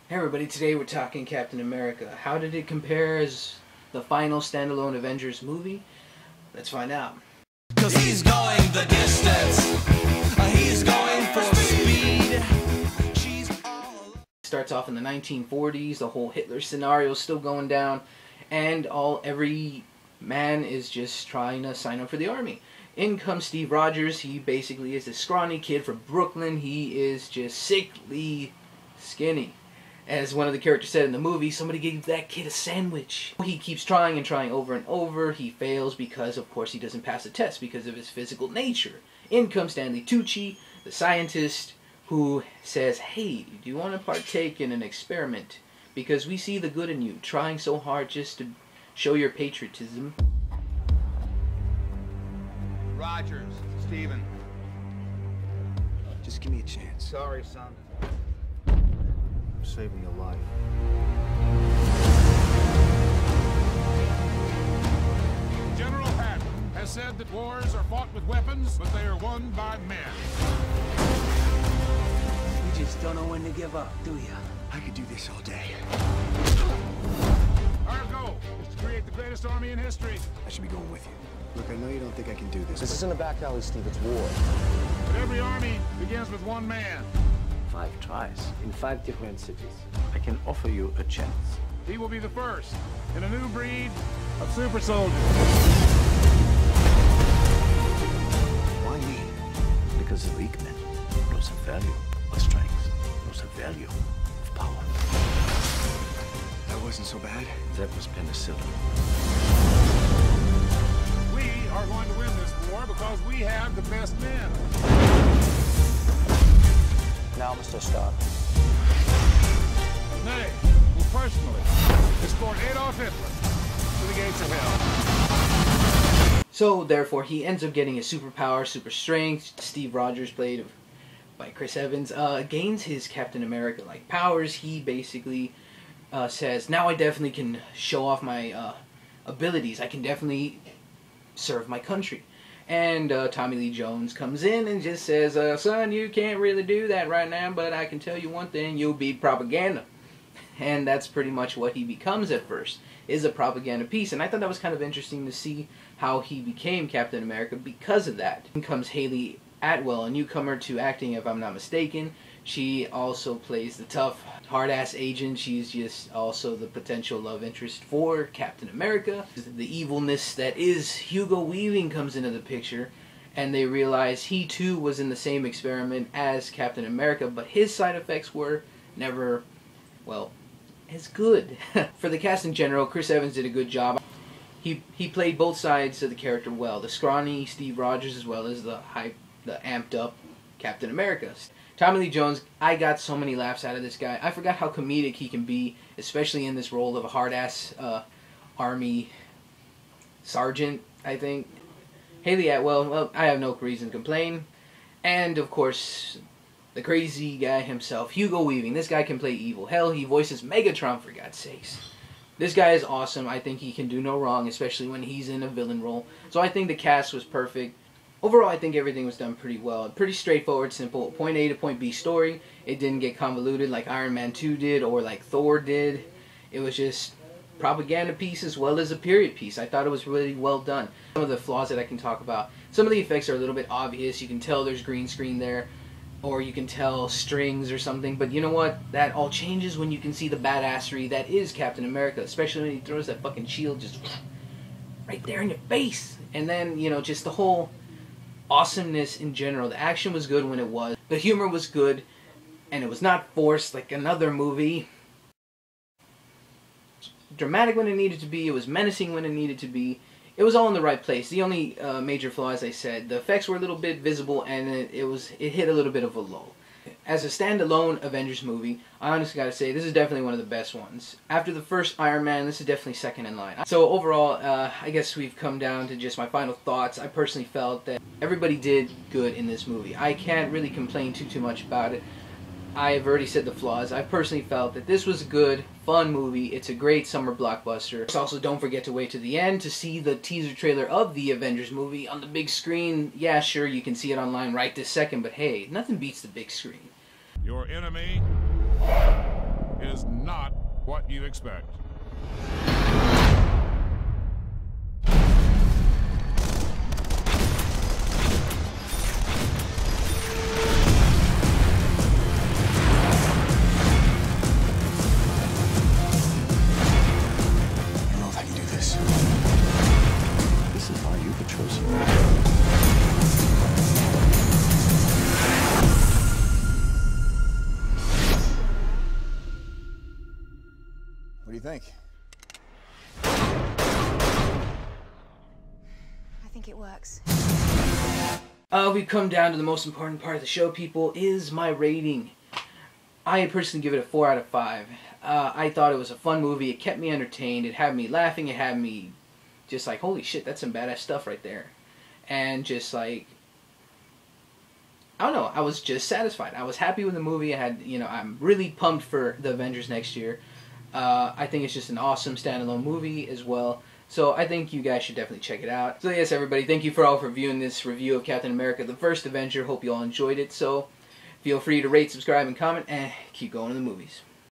Hey everybody, today we're talking Captain America. How did it compare as the final standalone Avengers movie? Let's find out. 'Cause he's going the distance. He's going for speed. She's all... Starts off in the 1940s, the whole Hitler scenario is still going down, and every man is just trying to sign up for the army. In comes Steve Rogers. He basically is a scrawny kid from Brooklyn. He is just sickly skinny. As one of the characters said in the movie, somebody gave that kid a sandwich. He keeps trying and trying over and over. He fails because, of course, he doesn't pass the test because of his physical nature. In comes Stanley Tucci, the scientist, who says, hey, do you want to partake in an experiment? Because we see the good in you, trying so hard just to show your patriotism. Rogers, Steven. Just give me a chance. Sorry, son. I'm saving your life. General Patton has said that wars are fought with weapons, but they are won by men. You just don't know when to give up, do you? I could do this all day. Our goal is to create the greatest army in history. I should be going with you. Look, I know you don't think I can do this. This isn't a back alley, Steve. It's war. But every army begins with one man. 5 tries in 5 different cities. I can offer you a chance. He will be the first in a new breed of super soldiers. Why me? Because the weak man knows the value of strength, knows the value of power. That wasn't so bad. That was penicillin. We are going to win this war because we have the best men. Now, Mr. Stark. Nay, will personally escort Adolf Hitler to the gates of hell. So, therefore, he ends up getting his superpower, super strength. Steve Rogers, played by Chris Evans, gains his Captain America-like powers. He basically says, now I definitely can show off my abilities. I can definitely serve my country. And Tommy Lee Jones comes in and just says, son, you can't really do that right now, but I can tell you one thing, you'll be propaganda. And that's pretty much what he becomes at first, is a propaganda piece. And I thought that was kind of interesting to see how he became Captain America because of that. In comes Haley Atwell, a newcomer to acting, if I'm not mistaken. She also plays the tough, hard-ass agent. She's just also the potential love interest for Captain America. The evilness that is Hugo Weaving comes into the picture, and they realize he too was in the same experiment as Captain America, but his side effects were never, well, as good. For the cast in general, Chris Evans did a good job. He played both sides of the character well. The scrawny Steve Rogers as well as the amped up Captain America. Tommy Lee Jones, I got so many laughs out of this guy. I forgot how comedic he can be, especially in this role of a hard-ass army sergeant, I think. Haley Atwell, well, I have no reason to complain. And, of course, the crazy guy himself, Hugo Weaving. This guy can play evil. Hell, he voices Megatron, for God's sakes. This guy is awesome. I think he can do no wrong, especially when he's in a villain role. So I think the cast was perfect. Overall, I think everything was done pretty well. Pretty straightforward, simple. Point A to point B story. It didn't get convoluted like Iron Man 2 did or like Thor did. It was just propaganda piece as well as a period piece. I thought it was really well done. Some of the flaws that I can talk about. Some of the effects are a little bit obvious. You can tell there's green screen there. Or you can tell strings or something. But you know what? That all changes when you can see the badassery that is Captain America. Especially when he throws that fucking shield just right there in your face. And then, you know, just the whole awesomeness in general. The action was good when it was. The humor was good, and it was not forced like another movie. Dramatic when it needed to be. It was menacing when it needed to be. It was all in the right place. The only major flaw, as I said, the effects were a little bit visible, and it hit a little bit of a lull. As a standalone Avengers movie, I honestly gotta say, this is definitely one of the best ones. After the first Iron Man, this is definitely second in line. So overall, I guess we've come down to just my final thoughts. I personally felt that everybody did good in this movie. I can't really complain too much about it. I've already said the flaws. I personally felt that this was a good, fun movie. It's a great summer blockbuster. Also, don't forget to wait to the end to see the teaser trailer of the Avengers movie on the big screen. Yeah, sure, you can see it online right this second, but hey, nothing beats the big screen. Your enemy is not what you expect. I don't know if I can do this. This is why you were chosen. What do you think? I think it works. We've come down to the most important part of the show, people, is my rating. I personally give it a 4 out of 5. I thought it was a fun movie. It kept me entertained. It had me laughing. It had me just like, holy shit, that's some badass stuff right there. And just like, I don't know, I was just satisfied. I was happy with the movie. I had, I'm really pumped for the Avengers next year. I think it's just an awesome standalone movie as well. So I think you guys should definitely check it out. So yes, everybody, thank you for viewing this review of Captain America: The First Avenger. Hope you all enjoyed it. So feel free to rate, subscribe, and comment, and keep going to the movies.